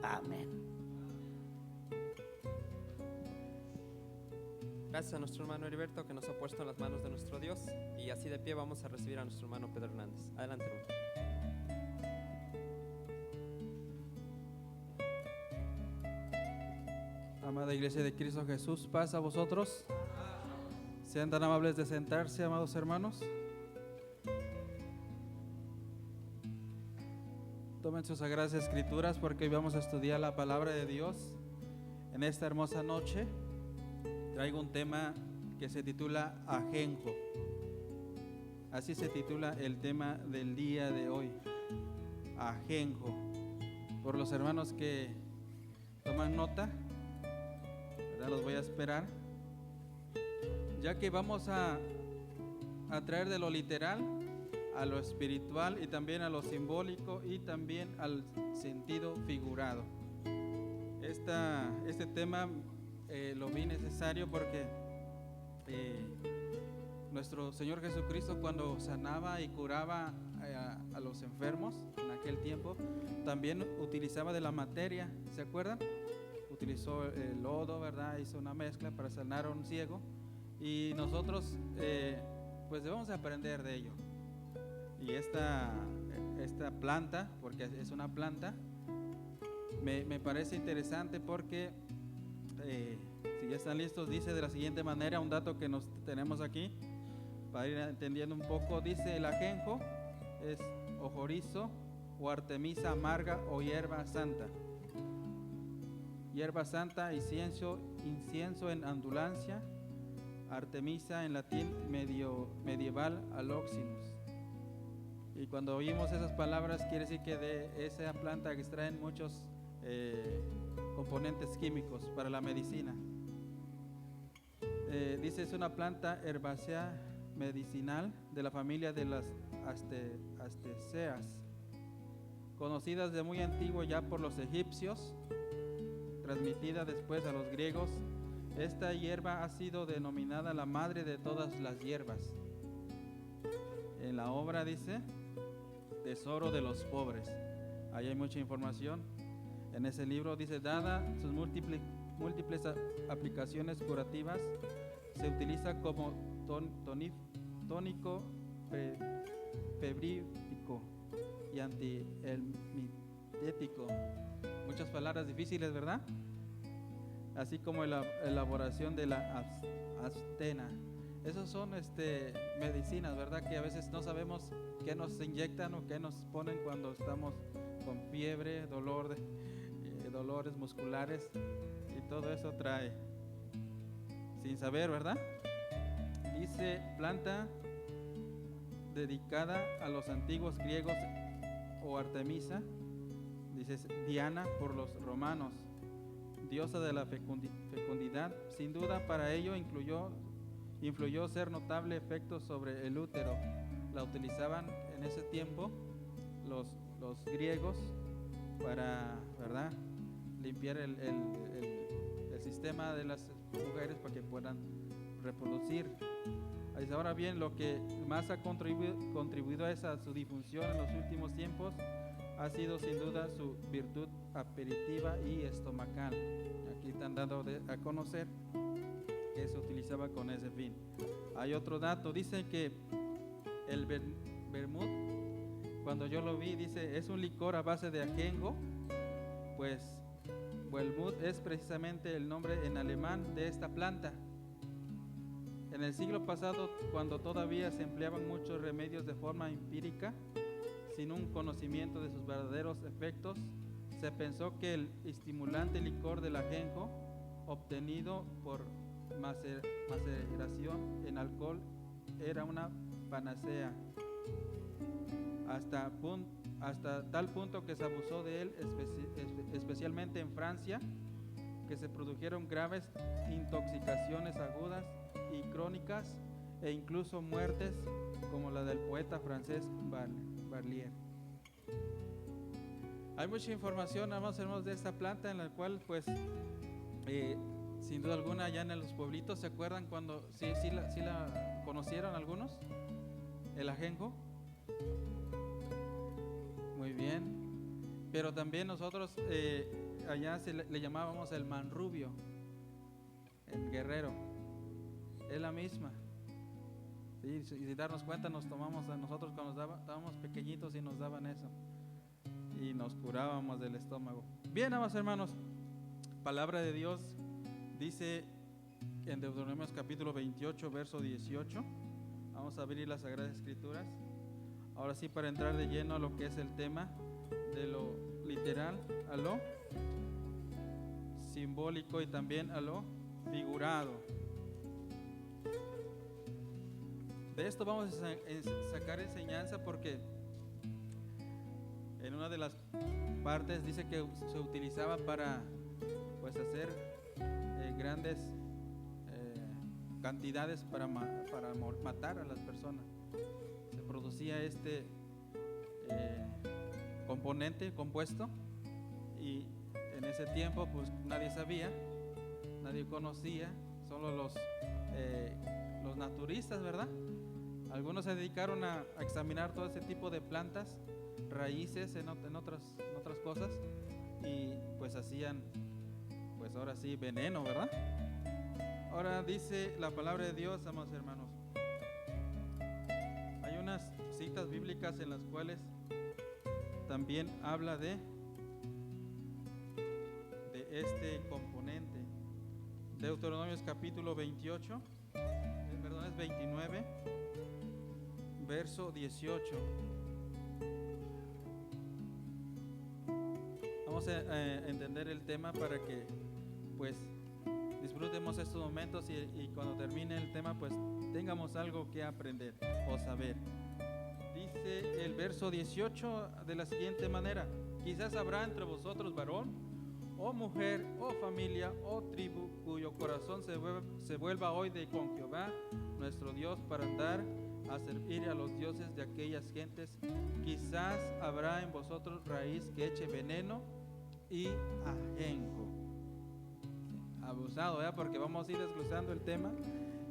Amén. Gracias a nuestro hermano Heriberto que nos ha puesto en las manos de nuestro Dios. Y así de pie vamos a recibir a nuestro hermano Pedro Hernández. Adelante, hermano. Amada Iglesia de Cristo Jesús, paz a vosotros. Sean tan amables de sentarse, amados hermanos. Tomen sus sagradas escrituras porque hoy vamos a estudiar la palabra de Dios. En esta hermosa noche traigo un tema que se titula Ajenjo. Así se titula el tema del día de hoy, Ajenjo. Por los hermanos que toman nota, ¿verdad? Los voy a esperar, ya que vamos a traer de lo literal a lo espiritual y también a lo simbólico y también al sentido figurado. Este tema lo vi necesario porque nuestro Señor Jesucristo, cuando sanaba y curaba a los enfermos en aquel tiempo, también utilizaba de la materia, ¿se acuerdan? Utilizó el lodo, ¿verdad? Hizo una mezcla para sanar a un ciego, y nosotros pues debemos aprender de ello. Y esta planta, porque es una planta, me parece interesante porque si ya están listos, dice de la siguiente manera, un dato que nos tenemos aquí para ir entendiendo un poco. Dice: el ajenjo es ojorizo o artemisa amarga o hierba santa. Hierba santa, incienso en ambulancia, artemisa en latín medieval aloxinus. Y cuando oímos esas palabras, quiere decir que de esa planta extraen muchos componentes químicos para la medicina. Dice: es una planta herbácea medicinal de la familia de las Astaceae, conocida desde muy antiguo ya por los egipcios, transmitida después a los griegos. Esta hierba ha sido denominada la madre de todas las hierbas. En la obra dice Tesoro de los pobres. Ahí hay mucha información. En ese libro dice: dada sus múltiples aplicaciones curativas, se utiliza como tónico febrífico y antihelmitético. Muchas palabras difíciles, ¿verdad? Así como la elaboración de la astena. Esos son medicinas, ¿verdad? Que a veces no sabemos qué nos inyectan o qué nos ponen cuando estamos con fiebre, dolores musculares, y todo eso trae, sin saber, ¿verdad? Dice: planta dedicada a los antiguos griegos, o Artemisa, dice Diana por los romanos, diosa de la fecundidad. Sin duda para ello influyó ser notable efecto sobre el útero. La utilizaban en ese tiempo los griegos para, ¿verdad?, limpiar el sistema de las mujeres para que puedan reproducir. Ahora bien, lo que más ha contribuido a su difusión en los últimos tiempos ha sido sin duda su virtud aperitiva y estomacal. Aquí están dando a conocer que se utilizaba con ese fin. Hay otro dato, dice que el vermut, cuando yo lo vi, dice: es un licor a base de ajenjo. Pues vermut es precisamente el nombre en alemán de esta planta. En el siglo pasado, cuando todavía se empleaban muchos remedios de forma empírica, sin un conocimiento de sus verdaderos efectos, se pensó que el estimulante licor del ajenjo, obtenido por maceración en alcohol, era una panacea, hasta tal punto que se abusó de él, especialmente en Francia, que se produjeron graves intoxicaciones agudas y crónicas, e incluso muertes, como la del poeta francés Barlier. Hay mucha información, amados hermanos, de esta planta, en la cual pues sin duda alguna allá en los pueblitos, ¿se acuerdan cuando sí la conocieron algunos? El ajenjo. Muy bien. Pero también nosotros allá le llamábamos el manrubio, el guerrero. Es la misma. Sí, y sin darnos cuenta nos tomamos a nosotros cuando estábamos pequeñitos y nos daban eso. Y nos curábamos del estómago. Bien, amados hermanos, palabra de Dios dice en Deuteronomios capítulo 28, verso 18. Vamos a abrir las Sagradas Escrituras. Ahora sí, para entrar de lleno a lo que es el tema, de lo literal a lo simbólico y también a lo figurado. De esto vamos a sacar enseñanza porque en una de las partes dice que se utilizaba para pues hacer grandes cantidades para matar a las personas. Se producía este compuesto, y en ese tiempo pues nadie sabía, nadie conocía, solo los naturistas, ¿verdad? Algunos se dedicaron a examinar todo ese tipo de plantas, raíces, en otras cosas, y pues hacían, pues ahora sí, veneno, ¿verdad? Ahora dice la palabra de Dios, amados hermanos, hay unas citas bíblicas en las cuales también habla de este componente. Deuteronomios capítulo 28, perdón, es 29, verso 18. Vamos a entender el tema para que pues disfrutemos estos momentos y cuando termine el tema pues tengamos algo que aprender o saber. Dice el verso 18 de la siguiente manera: quizás habrá entre vosotros varón o mujer o familia o tribu cuyo corazón se vuelva hoy de con Jehová nuestro Dios para andar a servir a los dioses de aquellas gentes. Quizás habrá en vosotros raíz que eche veneno y ajenjo. Abusado, ¿verdad? Porque vamos a ir desglosando el tema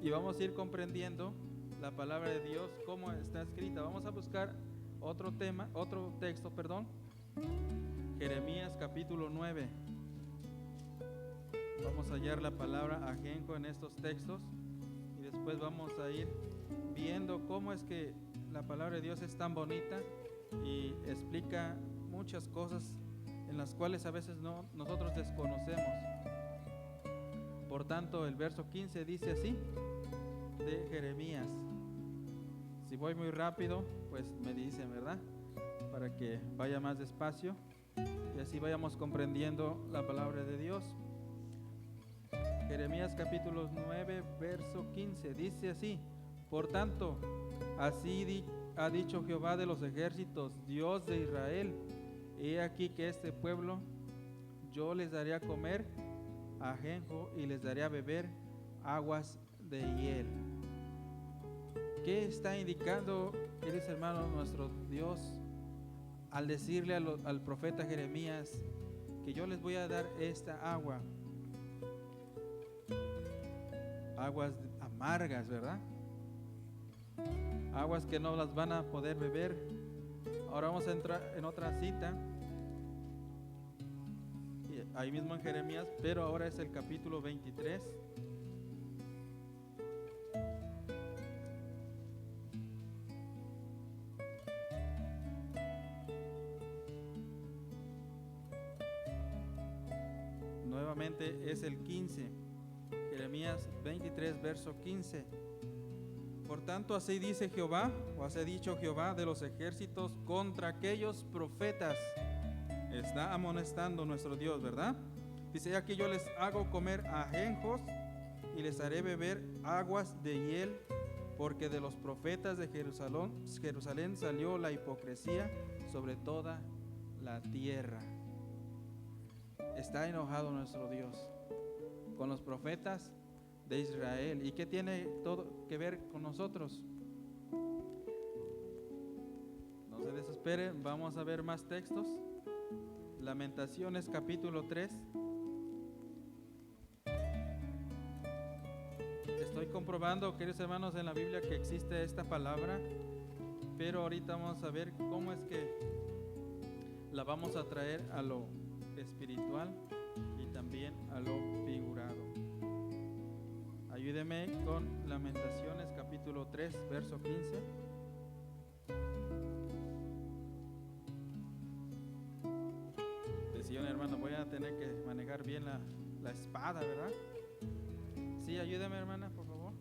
y vamos a ir comprendiendo la palabra de Dios como está escrita. Vamos a buscar otro texto, Jeremías capítulo 9. Vamos a hallar la palabra ajenjo en estos textos y después vamos a ir viendo cómo es que la palabra de Dios es tan bonita y explica muchas cosas en las cuales a veces nosotros desconocemos. Por tanto, el verso 15 dice así de Jeremías. Si voy muy rápido, pues me dicen, ¿verdad? Para que vaya más despacio y así vayamos comprendiendo la palabra de Dios. Jeremías capítulo 9, verso 15, dice así: por tanto, así ha dicho Jehová de los ejércitos, Dios de Israel: he aquí que este pueblo yo les daré a comer ajenjo y les daré a beber aguas de hiel. ¿Qué está indicando, queridos hermanos, nuestro Dios al decirle al profeta Jeremías que yo les voy a dar esta agua? Aguas amargas, ¿verdad? Aguas que no las van a poder beber. Ahora vamos a entrar en otra cita, ahí mismo en Jeremías, pero ahora es el capítulo 23. Nuevamente es el 15. Jeremías 23, verso 15. Por tanto, así dice Jehová, o así ha dicho Jehová de los ejércitos contra aquellos profetas. Está amonestando nuestro Dios, ¿verdad? Dice: aquí yo les hago comer ajenjos y les haré beber aguas de hiel, porque de los profetas de Jerusalén salió la hipocresía sobre toda la tierra. Está enojado nuestro Dios con los profetas de Israel. ¿Y qué tiene todo que ver con nosotros? No se desesperen, vamos a ver más textos. Lamentaciones capítulo 3. Estoy comprobando, queridos hermanos, en la Biblia que existe esta palabra, pero ahorita vamos a ver cómo es que la vamos a traer a lo espiritual y también a lo figurado. Ayúdeme con Lamentaciones capítulo 3, verso 15. Decían, hermano, voy a tener que manejar bien la espada, ¿verdad? Sí, ayúdeme, hermana, por favor.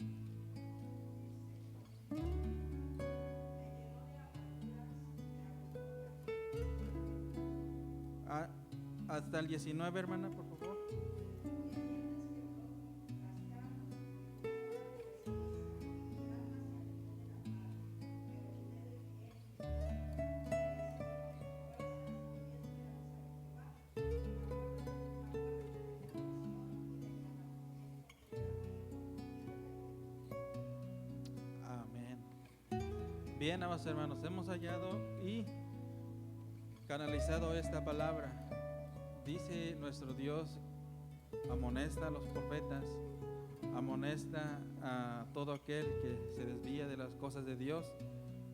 Hasta el 19, hermana, por favor. Amén. Bien, amados hermanos, hemos hallado y canalizado esta palabra. Dice nuestro Dios, amonesta a los profetas, amonesta a todo aquel que se desvía de las cosas de Dios,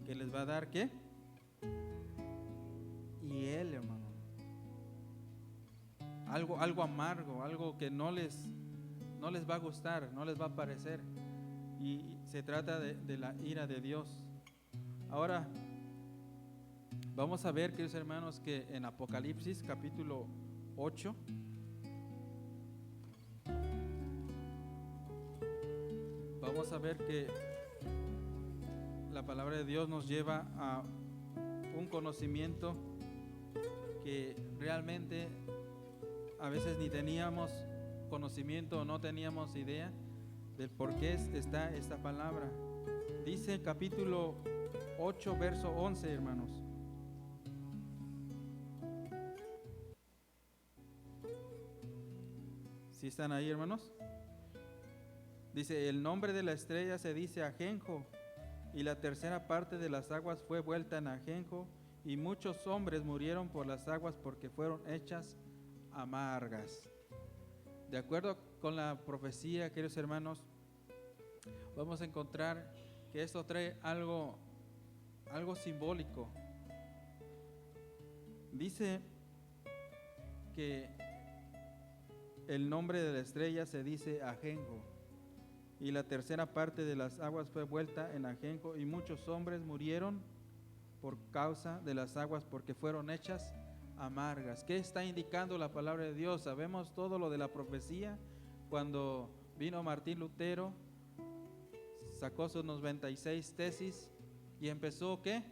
que les va a dar ¿qué? Y Él, hermano, algo amargo, algo que no les va a gustar, no les va a parecer, y se trata de la ira de Dios. Ahora vamos a ver, queridos hermanos, que en Apocalipsis capítulo 8 vamos a ver que la palabra de Dios nos lleva a un conocimiento que realmente a veces ni teníamos conocimiento o no teníamos idea del por qué está esta palabra. Dice capítulo 8, verso 11, hermanos. ¿Sí están ahí, hermanos? Dice, el nombre de la estrella se dice ajenjo, y la tercera parte de las aguas fue vuelta en ajenjo, y muchos hombres murieron por las aguas porque fueron hechas amargas. De acuerdo con la profecía, queridos hermanos, vamos a encontrar que esto trae algo simbólico. Dice que el nombre de la estrella se dice ajenjo, y la tercera parte de las aguas fue vuelta en ajenjo, y muchos hombres murieron por causa de las aguas porque fueron hechas amargas. ¿Qué está indicando la palabra de Dios? Sabemos todo lo de la profecía. Cuando vino Martín Lutero, sacó sus 96 tesis y empezó ¿qué?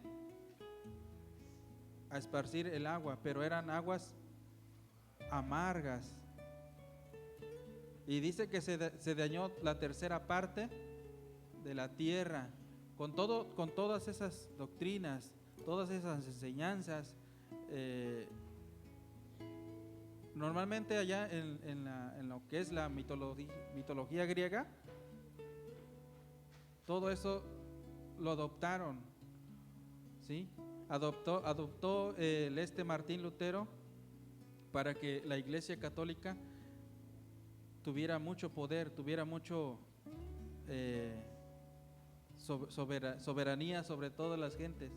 A esparcir el agua, pero eran aguas amargas. Y dice que se dañó la tercera parte de la tierra con todas esas doctrinas, todas esas enseñanzas. Normalmente allá en lo que es la mitología griega, todo eso lo adoptaron, ¿sí? Adoptó Martín Lutero para que la Iglesia Católica tuviera mucho poder, tuviera mucho soberanía sobre todas las gentes,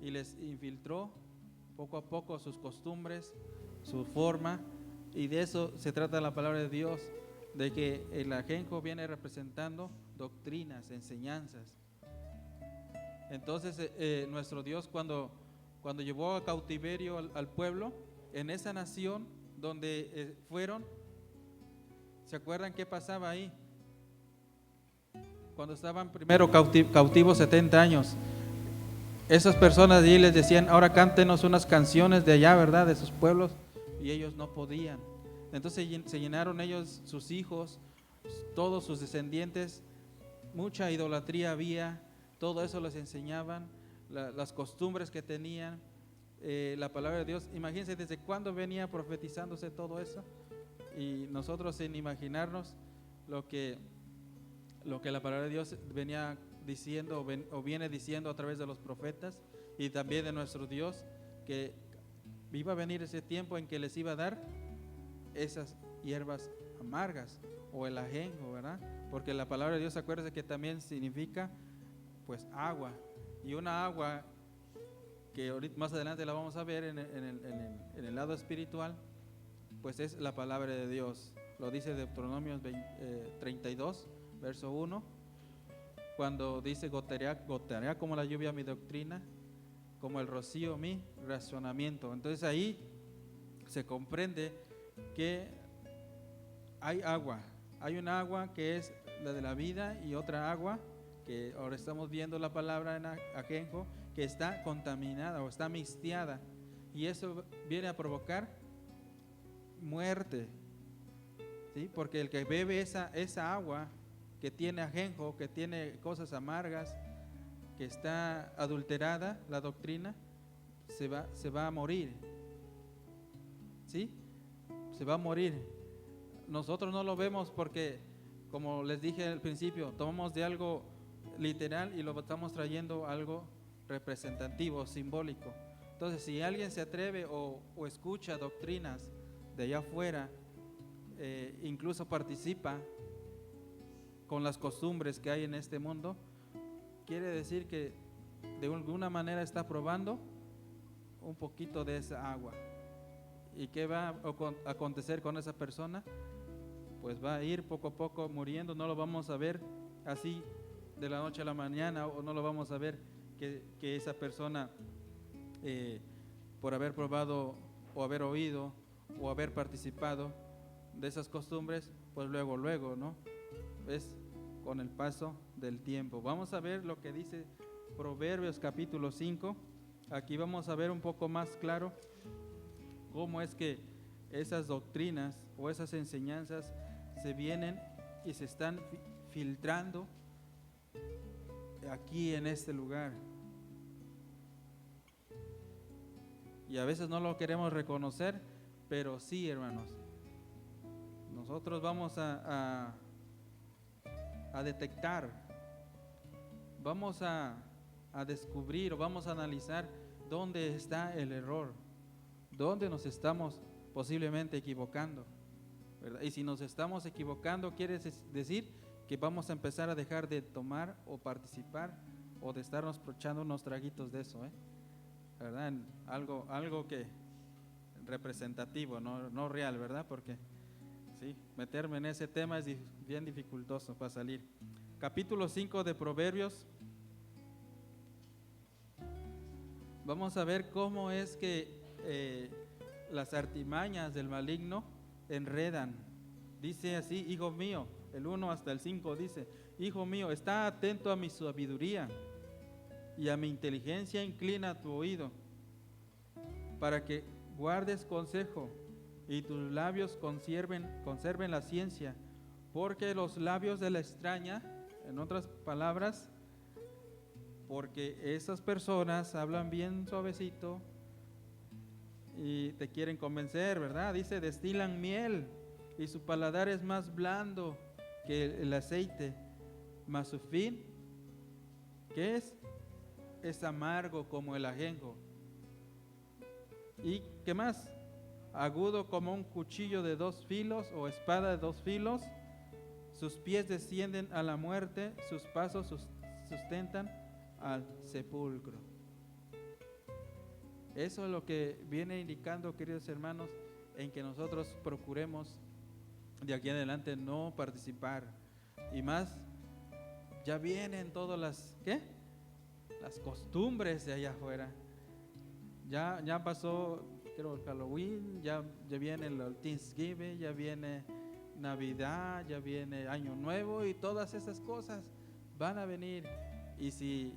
y les infiltró poco a poco sus costumbres, su forma, y de eso se trata la palabra de Dios, de que el ajenjo viene representando doctrinas, enseñanzas. Entonces nuestro Dios cuando llevó a cautiverio al pueblo en esa nación donde fueron, ¿se acuerdan qué pasaba ahí? Cuando estaban primero cautivos 70 años, esas personas de allí les decían, ahora cántenos unas canciones de allá, ¿verdad? De sus pueblos, y ellos no podían. Entonces se llenaron ellos, sus hijos, todos sus descendientes, mucha idolatría había, todo eso les enseñaban, las costumbres que tenían, la palabra de Dios. Imagínense desde cuándo venía profetizándose todo eso, y nosotros sin imaginarnos lo que la palabra de Dios venía diciendo o viene diciendo a través de los profetas, y también de nuestro Dios, que iba a venir ese tiempo en que les iba a dar esas hierbas amargas o el ajenjo, ¿verdad? Porque la palabra de Dios, acuérdense que también significa pues agua, y una agua que ahorita, más adelante la vamos a ver en el lado espiritual, pues es la palabra de Dios. Lo dice Deuteronomio 32, verso 1, cuando dice: goteará como la lluvia mi doctrina, como el rocío mi razonamiento. Entonces ahí se comprende que hay agua, hay un agua que es la de la vida y otra agua que ahora estamos viendo la palabra en ajenjo, que está contaminada o está mixteada, y eso viene a provocar muerte, ¿sí? Porque el que bebe esa agua que tiene ajenjo, que tiene cosas amargas, que está adulterada la doctrina, se va a morir, ¿sí? Se va a morir. Nosotros no lo vemos porque, como les dije al principio, tomamos de algo literal y lo estamos trayendo a algo representativo, simbólico. Entonces, si alguien se atreve o escucha doctrinas de allá afuera, incluso participa con las costumbres que hay en este mundo, quiere decir que de alguna manera está probando un poquito de esa agua. ¿Y qué va a acontecer con esa persona? Pues va a ir poco a poco muriendo. No lo vamos a ver así de la noche a la mañana, o no lo vamos a ver que esa persona, por haber probado o haber oído o haber participado de esas costumbres, pues luego, ¿no? Es con el paso del tiempo. Vamos a ver lo que dice Proverbios capítulo 5. Aquí vamos a ver un poco más claro cómo es que esas doctrinas o esas enseñanzas se vienen y se están filtrando aquí en este lugar. Y a veces no lo queremos reconocer, pero sí, hermanos, nosotros vamos a detectar, vamos a descubrir o vamos a analizar dónde está el error, dónde nos estamos posiblemente equivocando, ¿verdad? Y si nos estamos equivocando, quiere decir que vamos a empezar a dejar de tomar o participar o de estarnos echando unos traguitos de eso, ¿verdad? Algo que representativo, no real, ¿verdad? Porque sí, meterme en ese tema es bien dificultoso para salir. Capítulo 5 de Proverbios. Vamos a ver cómo es que las artimañas del maligno enredan. Dice así: hijo mío, el 1 hasta el 5 dice: hijo mío, está atento a mi sabiduría, y a mi inteligencia inclina tu oído, para que guardes consejo y tus labios conserven la ciencia, porque los labios de la extraña, en otras palabras, porque esas personas hablan bien suavecito y te quieren convencer, ¿verdad? Dice: destilan miel y su paladar es más blando que el aceite, mas su fin, ¿qué es? Es amargo como el ajenjo. ¿Y qué más? Agudo como un cuchillo de 2 filos o espada de 2 filos. Sus pies descienden a la muerte, sus pasos sustentan al sepulcro. Eso es lo que viene indicando, queridos hermanos, en que nosotros procuremos de aquí en adelante no participar. Y más, ya vienen todas las costumbres de allá afuera. Ya pasó, creo, el Halloween, ya viene el Thanksgiving, ya viene Navidad, ya viene Año Nuevo, y todas esas cosas van a venir. Y si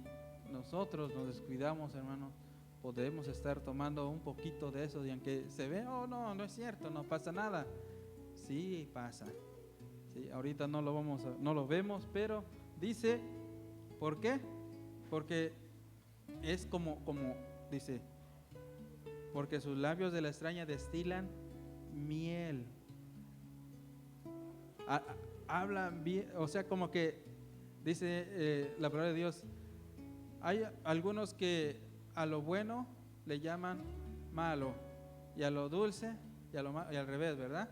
nosotros nos descuidamos, hermanos, podemos estar tomando un poquito de eso, y aunque se ve, no es cierto, no pasa nada. Sí pasa. Sí, ahorita no lo vemos, pero dice, ¿por qué? Porque es como dice, porque sus labios de la extraña destilan miel. Hablan bien, o sea, como que dice la palabra de Dios, hay algunos que a lo bueno le llaman malo, y a lo dulce y al revés, ¿verdad?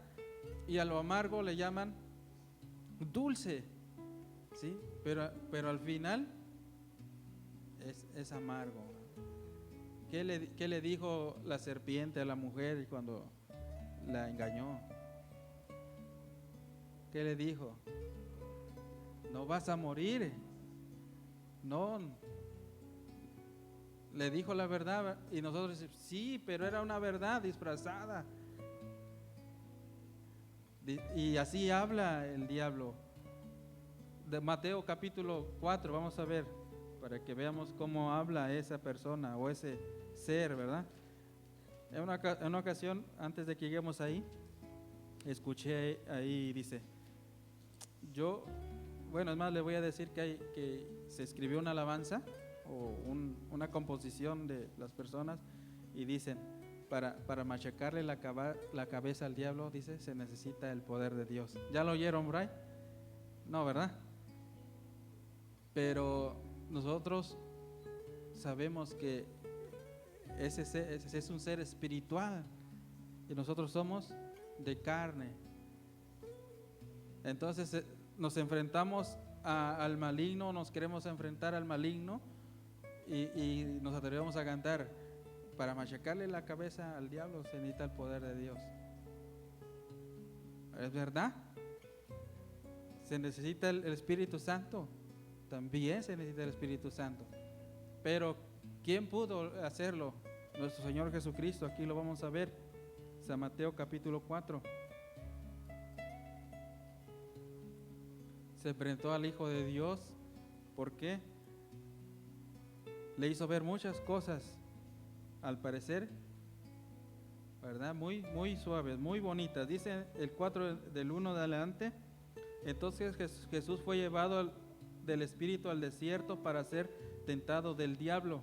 Y a lo amargo le llaman dulce, ¿sí? Pero al final es amargo. qué le dijo la serpiente a la mujer cuando la engañó? ¿Qué le dijo? No vas a morir. No. Le dijo la verdad y nosotros decimos, sí, pero era una verdad disfrazada. Y así habla el diablo. De Mateo capítulo 4, vamos a ver, para que veamos cómo habla esa persona o ese ser, ¿verdad? En una ocasión, antes de que lleguemos ahí, escuché ahí, dice, es más, le voy a decir que se escribió una alabanza o una composición de las personas y dicen, para machacarle la cabeza al diablo, dice, se necesita el poder de Dios. ¿Ya lo oyeron, Bray? No, ¿verdad? Pero nosotros sabemos que ese es un ser espiritual y nosotros somos de carne. Entonces nos enfrentamos al maligno, nos queremos enfrentar al maligno y nos atrevemos a cantar, para machacarle la cabeza al diablo se necesita el poder de Dios. ¿Es verdad? Se necesita el Espíritu Santo, también se necesita el Espíritu Santo. Pero ¿quién pudo hacerlo? Nuestro Señor Jesucristo. Aquí lo vamos a ver, San Mateo capítulo 4. Se enfrentó al Hijo de Dios. ¿Por qué? Le hizo ver muchas cosas, al parecer, ¿verdad? Muy, muy suaves, muy bonitas. Dice el 4 del 1 de adelante. Entonces Jesús fue llevado del Espíritu al desierto para ser tentado del diablo.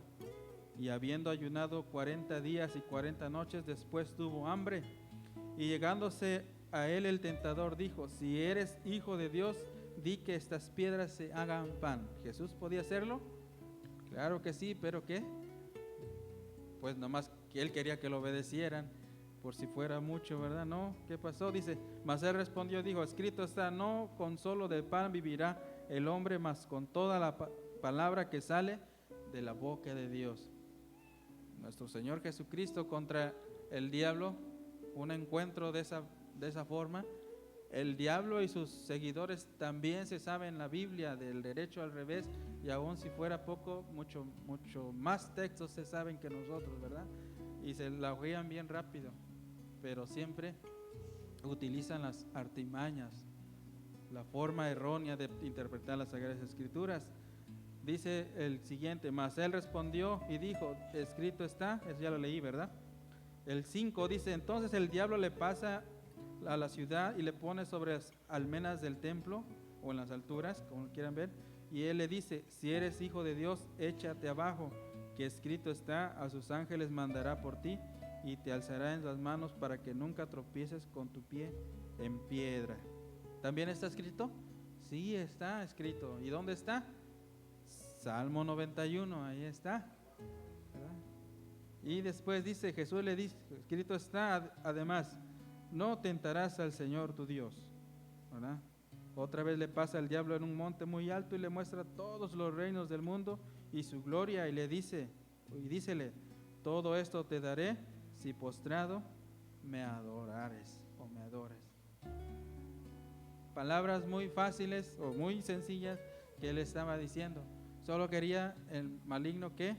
Y habiendo ayunado 40 días y 40 noches, después tuvo hambre. Y llegándose a él el tentador dijo, si eres hijo de Dios, di que estas piedras se hagan pan. ¿Jesús podía hacerlo? Claro que sí, pero ¿qué? Pues nomás que él quería que lo obedecieran, por si fuera mucho, ¿verdad? No, ¿qué pasó? Dice, mas él respondió, dijo, escrito está, no con solo de pan vivirá el hombre, mas con toda la palabra que sale de la boca de Dios. Nuestro Señor Jesucristo contra el diablo, un encuentro de esa forma. El diablo y sus seguidores también se saben la Biblia del derecho al revés, y aún si fuera poco, mucho más textos se saben que nosotros, ¿verdad? Y se la oían bien rápido, pero siempre utilizan las artimañas, la forma errónea de interpretar las Sagradas Escrituras. Dice el siguiente, mas él respondió y dijo, escrito está, eso ya lo leí, ¿verdad? El 5 dice, entonces el diablo le pasa a la ciudad y le pone sobre las almenas del templo o en las alturas, como quieran ver, y él le dice, si eres hijo de Dios, échate abajo, que escrito está, a sus ángeles mandará por ti y te alzará en las manos para que nunca tropieces con tu pie en piedra. ¿También está escrito? Sí, está escrito. ¿Y dónde está? Salmo 91, ahí está, ¿verdad? Y después dice, Jesús le dice, escrito está, además, no tentarás al Señor tu Dios, ¿verdad? Otra vez le pasa al diablo en un monte muy alto y le muestra todos los reinos del mundo y su gloria, y le dice, y dícele, todo esto te daré si postrado me adorares o me adores. Palabras muy fáciles o muy sencillas que él estaba diciendo. Solo quería el maligno que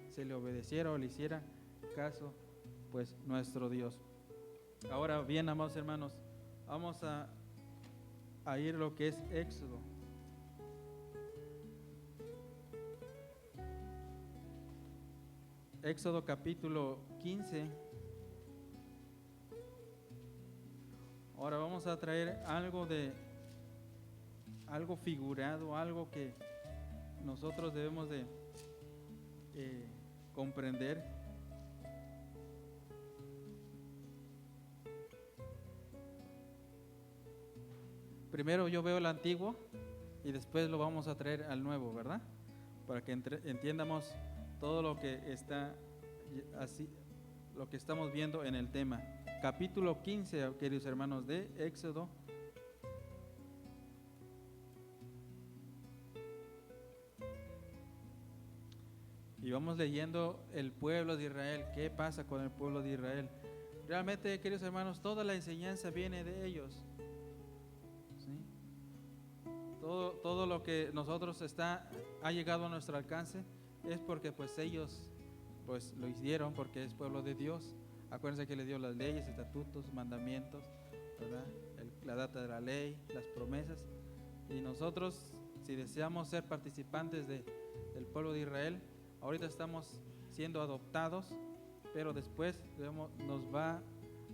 se le obedeciera o le hiciera caso, pues, nuestro Dios. Ahora bien, amados hermanos, vamos a ir lo que es Éxodo. Éxodo capítulo 15. Ahora vamos a traer algo figurado, algo que nosotros debemos de comprender. Primero yo veo el antiguo y después lo vamos a traer al nuevo, ¿verdad? Para que entiendamos todo lo que está así, lo que estamos viendo en el tema. Capítulo 15, queridos hermanos, de Éxodo. Y vamos leyendo el pueblo de Israel, qué pasa con el pueblo de Israel. Realmente, queridos hermanos, toda la enseñanza viene de ellos. ¿Sí? Todo lo que nosotros ha llegado a nuestro alcance es porque pues ellos pues lo hicieron, porque es pueblo de Dios. Acuérdense que le dio las leyes, estatutos, mandamientos, ¿verdad? La data de la ley, las promesas. Y nosotros, si deseamos ser participantes del pueblo de Israel, ahorita estamos siendo adoptados, pero después nos va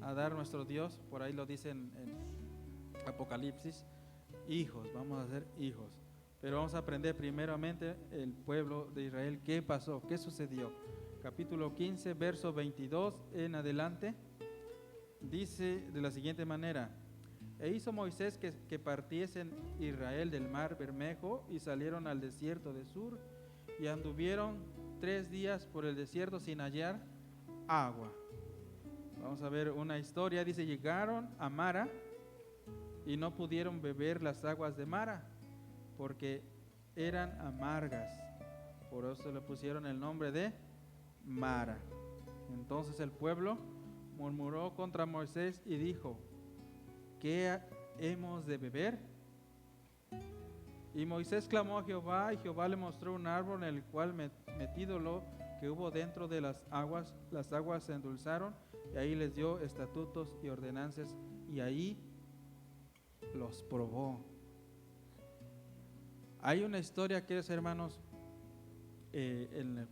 a dar nuestro Dios, por ahí lo dice en Apocalipsis, hijos, vamos a ser hijos. Pero vamos a aprender primeramente el pueblo de Israel, qué pasó, qué sucedió. Capítulo 15, verso 22 en adelante, dice de la siguiente manera: E hizo Moisés que partiesen Israel del mar Bermejo y salieron al desierto de Sur y anduvieron 3 días por el desierto sin hallar agua. Vamos a ver una historia, dice: llegaron a Mara y no pudieron beber las aguas de Mara porque eran amargas, por eso le pusieron el nombre de Mara. Entonces el pueblo murmuró contra Moisés y dijo: ¿qué hemos de beber? Y Moisés clamó a Jehová, y Jehová le mostró un árbol en el cual metido lo que hubo dentro de las aguas se endulzaron, y ahí les dio estatutos y ordenanzas, y ahí los probó. Hay una historia, queridos hermanos, en el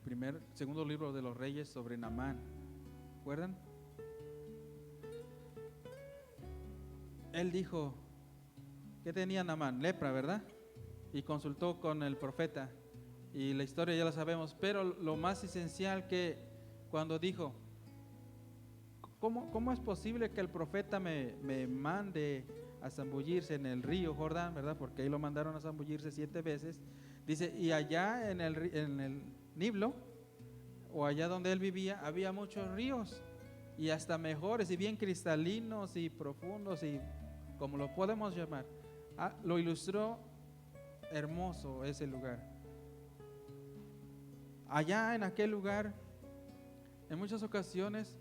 segundo libro de los Reyes sobre Naamán. ¿Recuerdan? Él dijo, ¿qué tenía Naamán? Lepra, ¿verdad? Y consultó con el profeta, y la historia ya la sabemos, pero lo más esencial que cuando dijo, ¿cómo es posible que el profeta me mande a zambullirse en el río Jordán, ¿verdad? Porque ahí lo mandaron a zambullirse 7 veces. Dice, y allá en el Nilo, o allá donde él vivía, había muchos ríos, y hasta mejores, y bien cristalinos, y profundos, y como lo podemos llamar. Lo ilustró hermoso ese lugar. Allá en aquel lugar, en muchas ocasiones,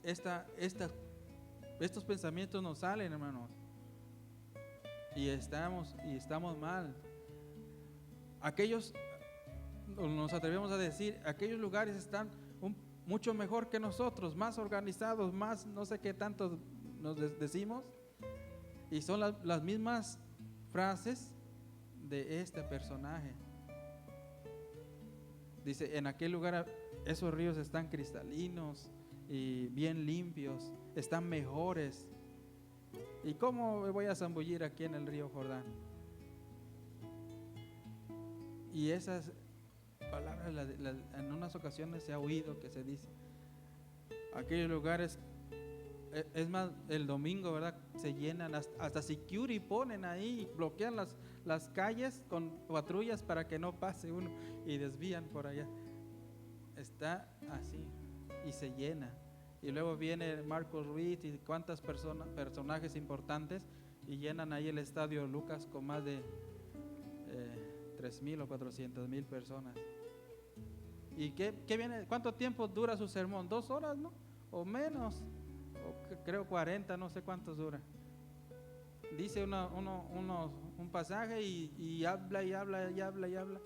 estos pensamientos nos salen, hermanos, y estamos mal. Nos atrevemos a decir, aquellos lugares están mucho mejor que nosotros, más organizados, más no sé qué tanto nos decimos, y son las mismas frases de este personaje. Dice, en aquel lugar esos ríos están cristalinos y bien limpios, están mejores. ¿Y cómo me voy a zambullir aquí en el río Jordán? Y esas palabras en unas ocasiones se ha oído que se dice, aquellos lugares, es más, el domingo, ¿verdad? Se llenan, hasta security ponen ahí, bloquean las calles con patrullas para que no pase uno, y desvían por allá. Está así y se llena. Y luego viene Marcos Ruiz y cuántas personajes importantes, y llenan ahí el estadio Lucas con más de 3,000 o 400,000 personas. ¿Y qué viene? ¿Cuánto tiempo dura su sermón? 2 horas, ¿no? O menos, o creo 40, no sé cuántos dura. Dice un pasaje y habla y habla y habla y habla,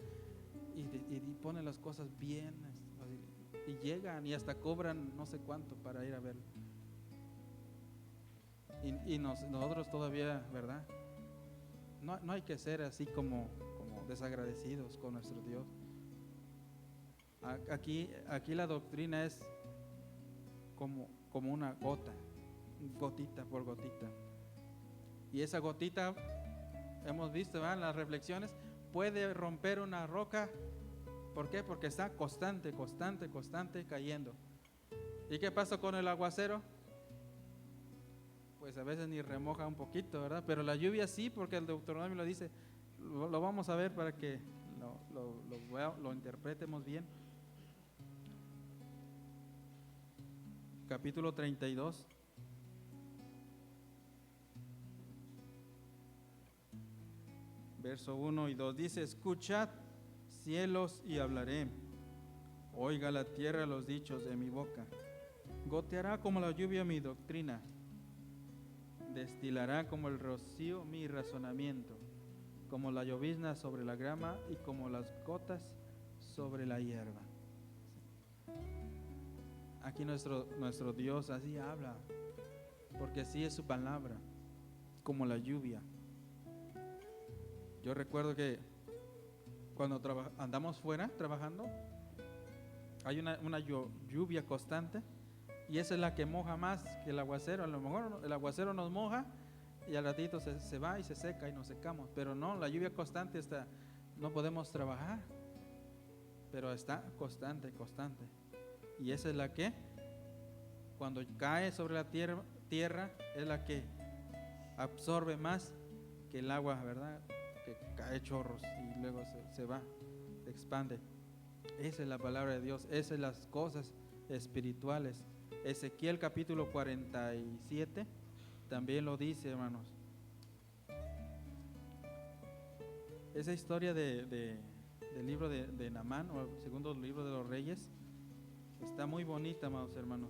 y pone las cosas bien, y llegan y hasta cobran no sé cuánto para ir a verlo. Y nosotros todavía, ¿verdad? No hay que ser así como desagradecidos con nuestro Dios. Aquí la doctrina es como una gotita por gotita. Y esa gotita, hemos visto, ¿verdad? En las reflexiones, puede romper una roca. ¿Por qué? Porque está constante cayendo. ¿Y qué pasa con el aguacero? Pues a veces ni remoja un poquito, ¿verdad? Pero la lluvia sí, porque el Deuteronomio lo dice. Lo vamos a ver para que lo interpretemos bien. Capítulo 32. Verso 1 y 2 dice: escuchad, cielos, y hablaré, Oiga la tierra los dichos de mi boca. Goteará como la lluvia mi doctrina. Destilará como el rocío mi razonamiento, como la llovizna sobre la grama y como las gotas sobre la hierba. Aquí nuestro Dios así habla, porque así es su palabra, como la lluvia. Yo recuerdo que cuando andamos fuera trabajando, hay una lluvia constante, y esa es la que moja más que el aguacero. A lo mejor el aguacero nos moja y al ratito se va y se seca y nos secamos, pero no, la lluvia constante está, no podemos trabajar, pero está constante. Y esa es la que cuando cae sobre la tierra es la que absorbe más que el agua, ¿verdad? Que cae chorros y luego se va, se expande. Esa es la palabra de Dios, esas son las cosas espirituales. Ezequiel capítulo 47 también lo dice, hermanos. Esa historia del libro de Naamán, o el segundo libro de los Reyes, está muy bonita, amados hermanos.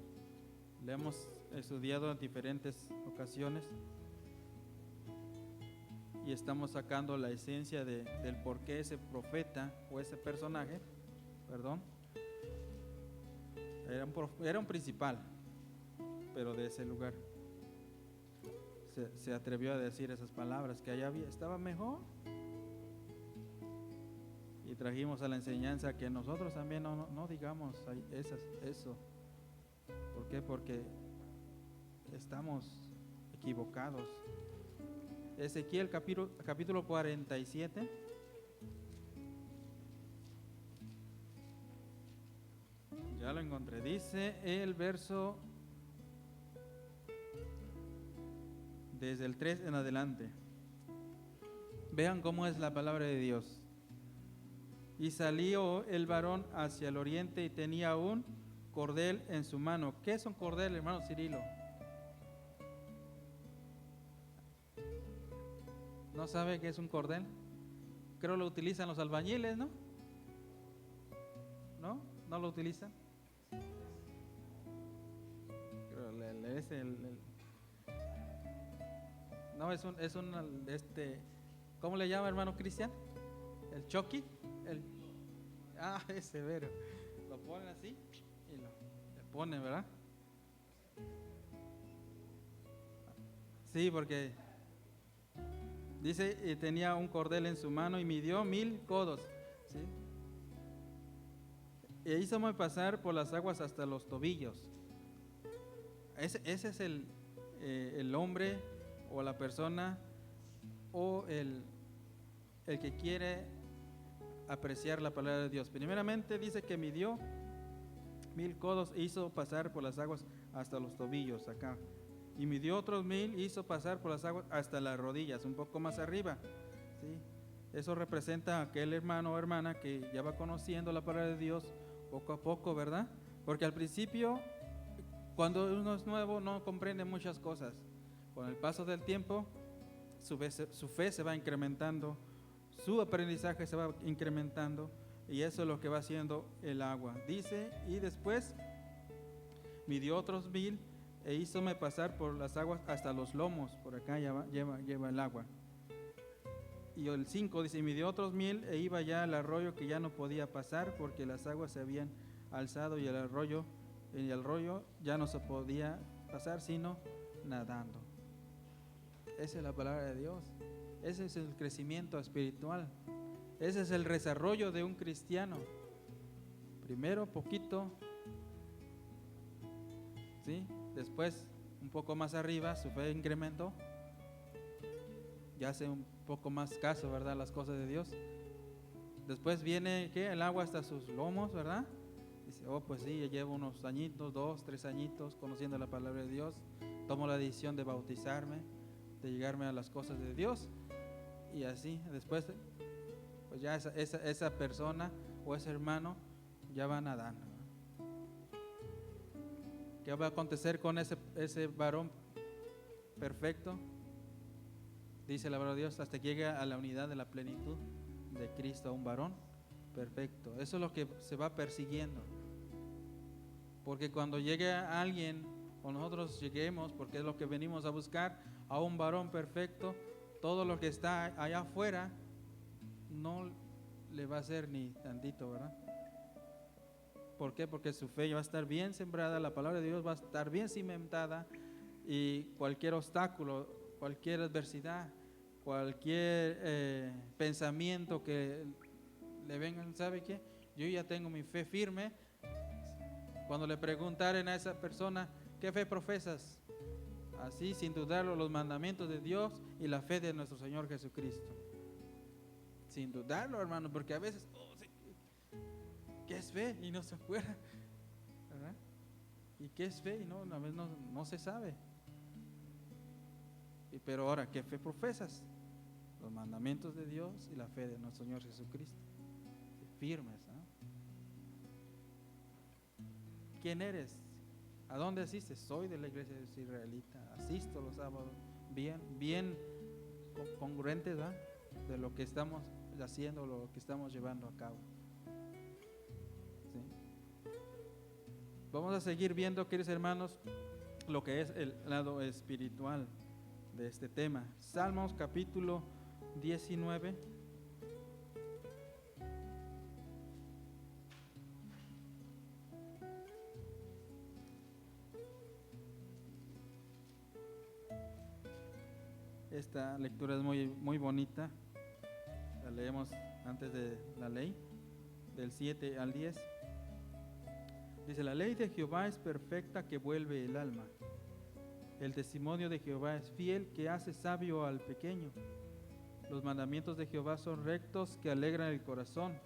La hemos estudiado en diferentes ocasiones y estamos sacando la esencia del por qué ese profeta o ese personaje, era un principal, pero de ese lugar se atrevió a decir esas palabras, que allá estaba mejor. Y trajimos a la enseñanza que nosotros también no digamos eso. ¿Por qué? Porque estamos equivocados. Ezequiel capítulo 47. Ya lo encontré. Dice el verso desde el 3 en adelante. Vean cómo es la palabra de Dios. Y salió el varón hacia el oriente y tenía un cordel en su mano. ¿Qué es un cordel, hermano Cirilo? ¿No sabe qué es un cordel? Creo lo utilizan los albañiles, ¿no? ¿No? ¿No lo utilizan? No, es un ¿cómo le llama, hermano Cristian? ¿El choqui? Ese vero. Lo ponen así y le ponen, ¿verdad? Sí, porque dice, y tenía un cordel en su mano y midió 1000 codos, ¿sí? E hízome pasar por las aguas hasta los tobillos. Ese es el hombre o la persona o el que quiere apreciar la palabra de Dios. Primeramente dice que midió 1000 codos e hizo pasar por las aguas hasta los tobillos acá. Y midió otros 1000 y hizo pasar por las aguas hasta las rodillas, un poco más arriba, ¿sí? Eso representa a aquel hermano o hermana que ya va conociendo la palabra de Dios poco a poco, ¿verdad? Porque al principio, cuando uno es nuevo, no comprende muchas cosas. Con el paso del tiempo, su fe se va incrementando, su aprendizaje se va incrementando, y eso es lo que va haciendo el agua. Dice, y después midió otros 1000 e hízome pasar por las aguas hasta los lomos. Por acá lleva el agua. Y el 5 dice, midió otros 1000 e iba ya al arroyo que ya no podía pasar porque las aguas se habían alzado y el arroyo ya no se podía pasar sino nadando. Esa es la palabra de Dios. Ese es el crecimiento espiritual. Ese es el desarrollo de un cristiano. Primero poquito, ¿sí? Después un poco más arriba su fe incrementó. Ya hace un poco más caso, ¿verdad? Las cosas de Dios. Después viene ¿qué? El agua hasta sus lomos, ¿verdad? Dice, pues sí, ya llevo unos añitos, 2, 3 añitos conociendo la palabra de Dios. Tomo la decisión de bautizarme, de llegarme a las cosas de Dios. Y así, después, pues ya esa persona o ese hermano ya va nadando. ¿Qué va a acontecer con ese varón perfecto? Dice la palabra de Dios, hasta que llegue a la unidad de la plenitud de Cristo, un varón perfecto. Eso es lo que se va persiguiendo. Porque cuando llegue alguien, o nosotros lleguemos, porque es lo que venimos a buscar, a un varón perfecto, todo lo que está allá afuera no le va a hacer ni tantito, ¿verdad? ¿Por qué? Porque su fe va a estar bien sembrada, la palabra de Dios va a estar bien cimentada, y cualquier obstáculo, cualquier adversidad, cualquier pensamiento que le vengan, ¿sabe qué? Yo ya tengo mi fe firme. Cuando le preguntaren a esa persona, ¿qué fe profesas? Así, sin dudarlo, los mandamientos de Dios y la fe de nuestro Señor Jesucristo. Sin dudarlo, hermano, porque a veces, sí, ¿qué es fe? Y no se acuerda, ¿verdad? ¿Y qué es fe? Y no, a veces no se sabe. Pero ahora, ¿qué fe profesas? Los mandamientos de Dios y la fe de nuestro Señor Jesucristo. Firmes, ¿no? ¿Quién eres? ¿A dónde asistes? Soy de la iglesia israelita, asisto los sábados, bien congruentes, ¿verdad? De lo que estamos haciendo, lo que estamos llevando a cabo. ¿Sí? Vamos a seguir viendo, queridos hermanos, lo que es el lado espiritual de este tema. Salmos capítulo 19. Esta lectura es muy bonita. La leemos antes de la ley, del 7 al 10. Dice: la ley de Jehová es perfecta, que vuelve el alma. El testimonio de Jehová es fiel, que hace sabio al pequeño. Los mandamientos de Jehová son rectos, que alegran el corazón.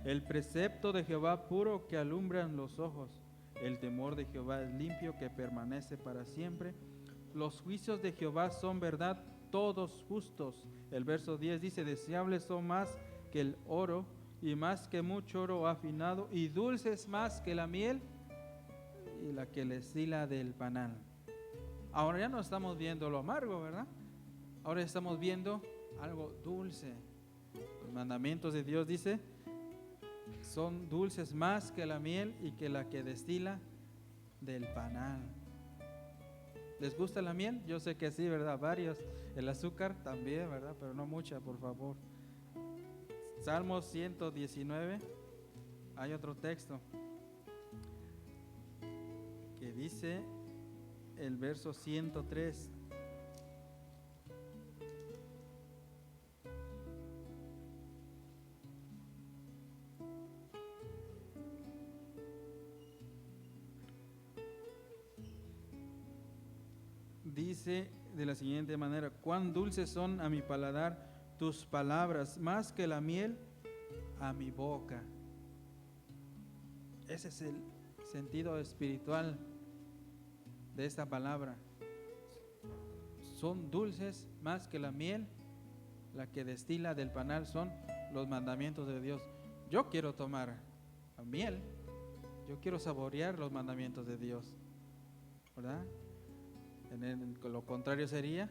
El precepto de Jehová puro, que alumbran los ojos. El temor de Jehová es limpio, que permanece para siempre. Los juicios de Jehová son verdad, todos justos. El verso 10 dice: deseables son más que el oro, y más que mucho oro afinado, y dulces más que la miel y la que le destila del panal. Ahora ya no estamos viendo lo amargo, ¿verdad? Ahora estamos viendo algo dulce. Los mandamientos de Dios, dice, son dulces más que la miel y que la que destila del panal. ¿Les gusta la miel? Yo sé que sí, ¿verdad? Varios. El azúcar también, ¿verdad? Pero no mucha, por favor. Salmos 119. Hay otro texto que dice, el verso 103. Dice de la siguiente manera: cuán dulces son a mi paladar tus palabras, más que la miel a mi boca. Ese es el sentido espiritual de esta palabra. Son dulces más que la miel, la que destila del panal son los mandamientos de Dios. Yo quiero tomar miel, yo quiero saborear los mandamientos de Dios, ¿verdad? Lo contrario sería,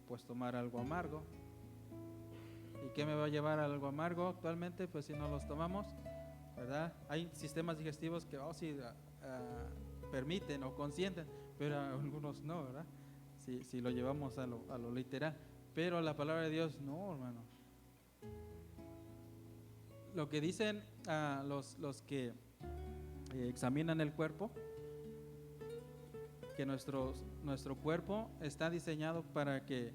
pues, tomar algo amargo. ¿Y qué me va a llevar a algo amargo actualmente? Pues si no los tomamos, ¿verdad? Hay sistemas digestivos que sí permiten o consienten, pero algunos no, ¿verdad? Si lo llevamos a lo literal. Pero la palabra de Dios, no, hermano. Lo que dicen los que examinan el cuerpo, que nuestro cuerpo está diseñado para que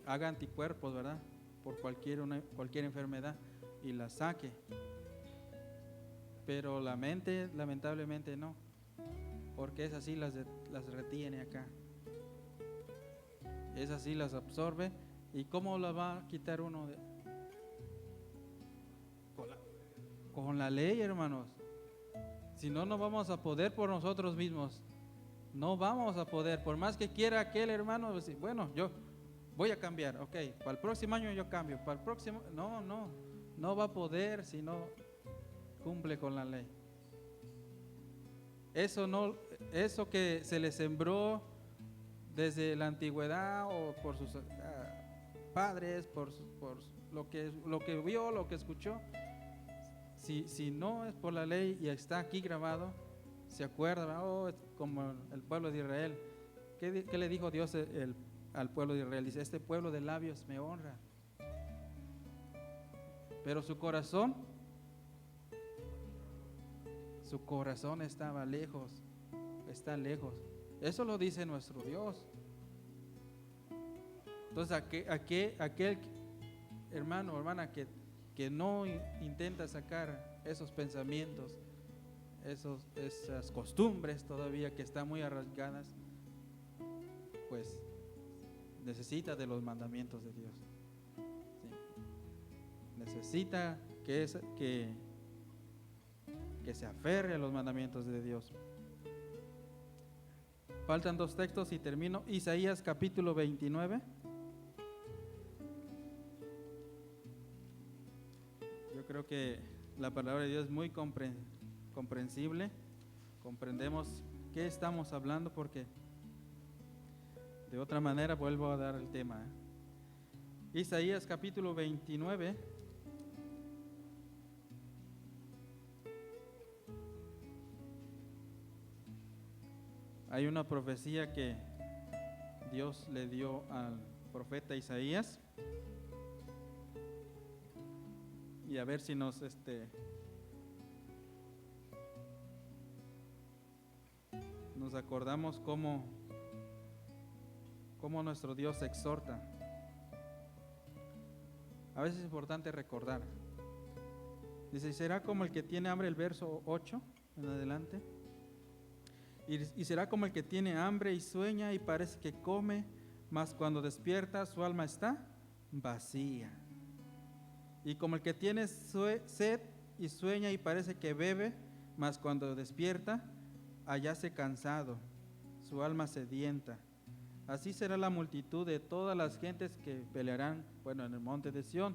haga anticuerpos, ¿verdad? Por cualquier enfermedad y la saque. Pero la mente, lamentablemente, no, porque es así, las retiene acá. Es así, las absorbe. ¿Y cómo la va a quitar uno? Con la ley, hermanos. Si no, no vamos a poder por nosotros mismos. No vamos a poder, por más que quiera aquel hermano decir, bueno, yo voy a cambiar, ok, para el próximo año yo cambio, para el próximo, no va a poder si no cumple con la ley. Eso que se le sembró desde la antigüedad o por sus padres, por lo que vio, lo que escuchó, si no es por la ley y está aquí grabado, se acuerda, oh, es como el pueblo de Israel. ¿Qué le dijo Dios al pueblo de Israel? Dice, este pueblo de labios me honra, pero su corazón estaba lejos, está lejos. Eso lo dice nuestro Dios. Entonces, aquel hermano o hermana que no intenta sacar esos pensamientos, esas costumbres todavía que están muy arraigadas, pues necesita de los mandamientos de Dios. ¿Sí? Necesita que se aferre a los mandamientos de Dios. Faltan 2 textos y termino. Isaías capítulo 29. Yo creo que la palabra de Dios es muy comprensible. Comprendemos qué estamos hablando, porque de otra manera vuelvo a dar el tema. Isaías capítulo 29. Hay una profecía que Dios le dio al profeta Isaías. Y a ver si nos acordamos cómo nuestro Dios exhorta. A veces es importante recordar. Dice, será como el que tiene hambre, el verso 8 en adelante. Y será como el que tiene hambre y sueña y parece que come, mas cuando despierta su alma está vacía. Y como el que tiene sed y sueña y parece que bebe, mas cuando despierta halláse cansado, su alma sedienta. Así será la multitud de todas las gentes que pelearán, en el monte de Sión.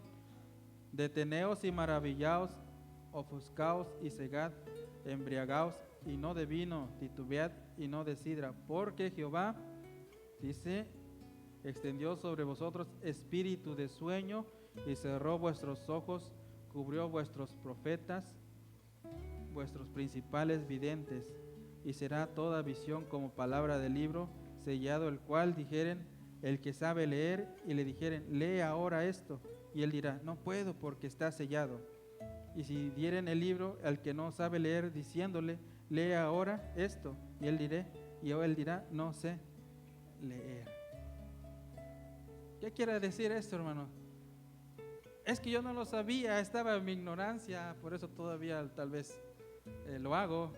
Deteneos y maravillaos, ofuscaos y cegad, embriagaos y no de vino, titubead y no de sidra, porque Jehová, dice, extendió sobre vosotros espíritu de sueño y cerró vuestros ojos, cubrió vuestros profetas, vuestros principales videntes, y será toda visión como palabra del libro sellado, el cual dijeren el que sabe leer, y le dijeren, lee ahora esto, y él dirá, no puedo porque está sellado. Y si dieren el libro al que no sabe leer, diciéndole, lee ahora esto, y él dirá, no sé leer. ¿Qué quiere decir esto, hermano? Es que yo no lo sabía, estaba en mi ignorancia, por eso todavía tal vez lo hago.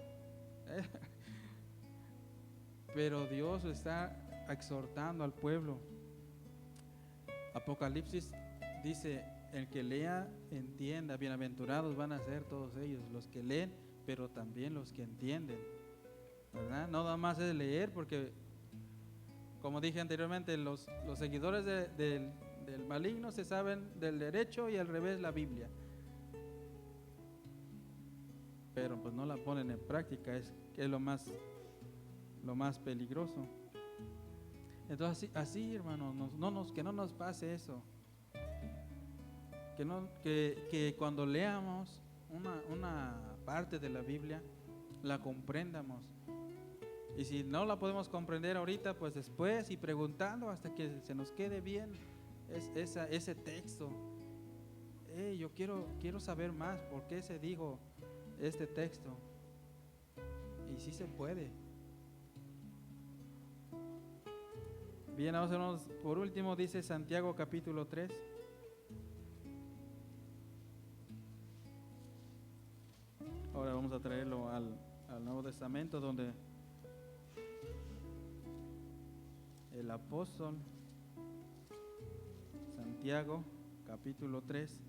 Pero Dios está exhortando al pueblo. Apocalipsis dice, el que lea, entienda, bienaventurados van a ser todos ellos, los que leen, pero también los que entienden, ¿verdad? No nada más es leer, porque como dije anteriormente, los seguidores del maligno se saben del derecho y al revés la Biblia, pero pues no la ponen en práctica, es lo más peligroso. Entonces así hermanos, que no nos pase eso, que cuando leamos una parte de la Biblia la comprendamos, y si no la podemos comprender ahorita, pues después, y preguntando hasta que se nos quede bien ese texto. Yo quiero saber más por qué se dijo este texto, y sí se puede. Bien, hermanos, por último dice Santiago capítulo 3. Ahora vamos a traerlo al Nuevo Testamento, donde el apóstol Santiago capítulo 3.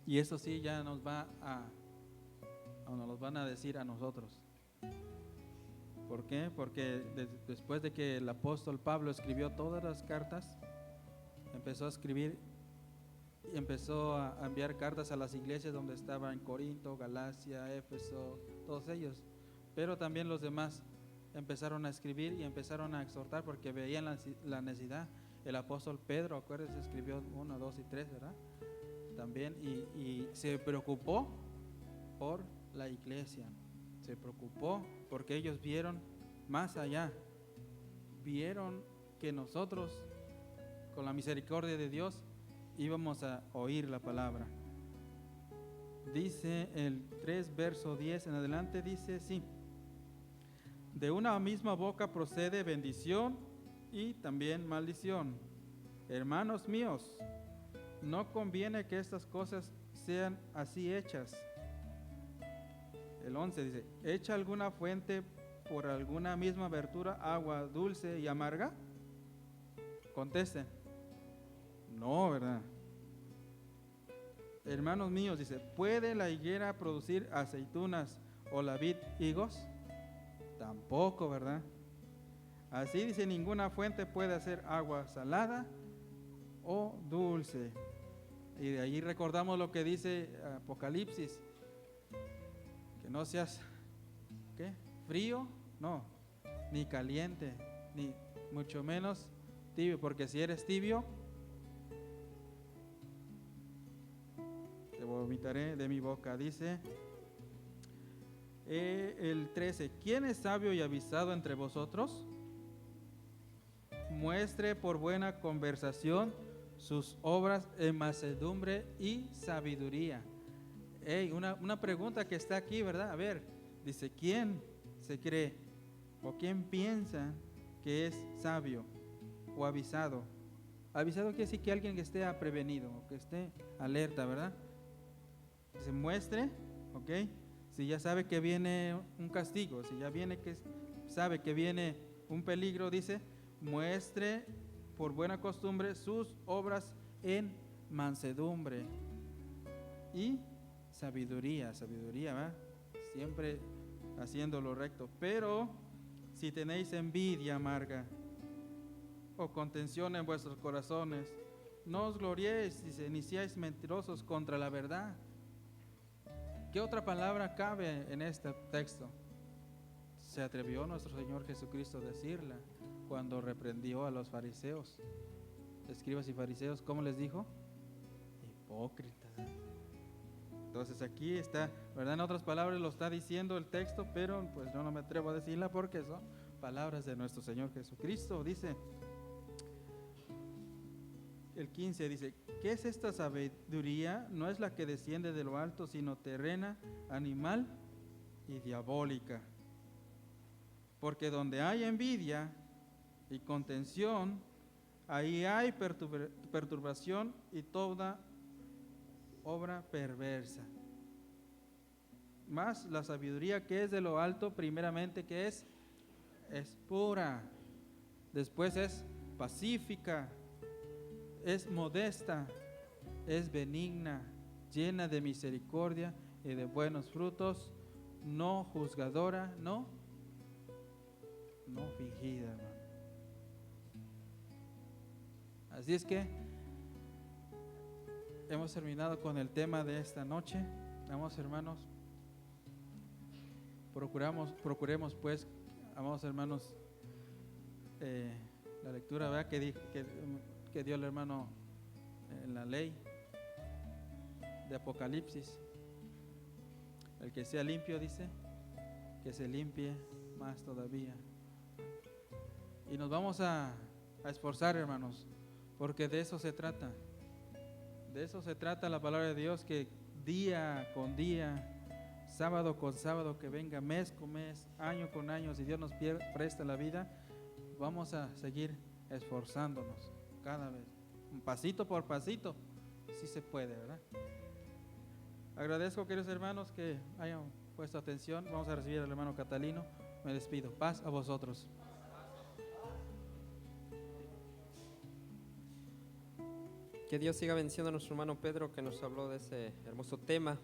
Y eso sí ya nos van a decir a nosotros. ¿Por qué? Porque después de que el apóstol Pablo escribió todas las cartas, empezó a escribir y empezó a enviar cartas a las iglesias donde estaban en Corinto, Galacia, Éfeso, todos ellos, pero también los demás empezaron a escribir y empezaron a exhortar porque veían la necesidad. El apóstol Pedro, acuérdense, escribió 1, 2 y 3, ¿verdad? También, y se preocupó por la iglesia, se preocupó porque ellos vieron más allá, vieron que nosotros, con la misericordia de Dios, íbamos a oír la palabra. Dice el 3, verso 10 en adelante, dice, sí, de una misma boca procede bendición y también maldición. Hermanos míos, no conviene que estas cosas sean así hechas. El 11 dice, ¿echa alguna fuente por alguna misma abertura agua dulce y amarga? Contesten. No, ¿verdad? Hermanos míos, dice, ¿puede la higuera producir aceitunas o la vid higos? Tampoco, ¿verdad? Así dice, ninguna fuente puede hacer agua salada o dulce. Y de ahí recordamos lo que dice Apocalipsis, que no seas, ¿qué? Frío, no, ni caliente, ni mucho menos tibio, porque si eres tibio, te vomitaré de mi boca. Dice el 13, ¿quién es sabio y avisado entre vosotros? Muestre por buena conversación sus obras en mansedumbre y sabiduría. Una pregunta que está aquí, ¿verdad? A ver, dice, ¿quién se cree o quién piensa que es sabio o avisado? Avisado quiere decir que alguien que esté prevenido o que esté alerta, ¿verdad? Se muestre, ¿ok? Si ya sabe que viene un castigo, si ya sabe que viene un peligro, dice, muestre por buena costumbre sus obras en mansedumbre y sabiduría, ¿verdad? Siempre haciendo lo recto. Pero si tenéis envidia amarga o contención en vuestros corazones, no os gloriéis, dice, ni seáis mentirosos contra la verdad. ¿Qué otra palabra cabe en este texto? Se atrevió nuestro Señor Jesucristo a decirla cuando reprendió a los fariseos, escribas y fariseos. ¿Cómo les dijo? Hipócritas. Entonces aquí está, ¿verdad? En otras palabras lo está diciendo el texto, pero pues yo no me atrevo a decirla porque son palabras de nuestro Señor Jesucristo. Dice el 15, dice, ¿qué es esta sabiduría? No es la que desciende de lo alto, sino terrena, animal y diabólica. Porque donde hay envidia y contención, ahí hay perturbación y toda obra perversa. Más la sabiduría que es de lo alto, primeramente que es pura, después es pacífica, es modesta, es benigna, llena de misericordia y de buenos frutos, no juzgadora, no fingida, hermano. Así es que hemos terminado con el tema de esta noche. Amados hermanos, procuremos pues, amados hermanos, la lectura, ¿verdad? Que dio el hermano en la ley de Apocalipsis. El que sea limpio, dice, que se limpie más todavía. Y nos vamos a esforzar, hermanos, porque de eso se trata. De eso se trata la palabra de Dios, que día con día, sábado con sábado, que venga mes con mes, año con año, si Dios nos presta la vida, vamos a seguir esforzándonos cada vez, un pasito por pasito, si se puede, ¿verdad? Agradezco, queridos hermanos, que hayan puesto atención. Vamos a recibir al hermano Catalino. Me despido. Paz a vosotros. Que Dios siga bendiciendo a nuestro hermano Pedro, que nos habló de ese hermoso tema.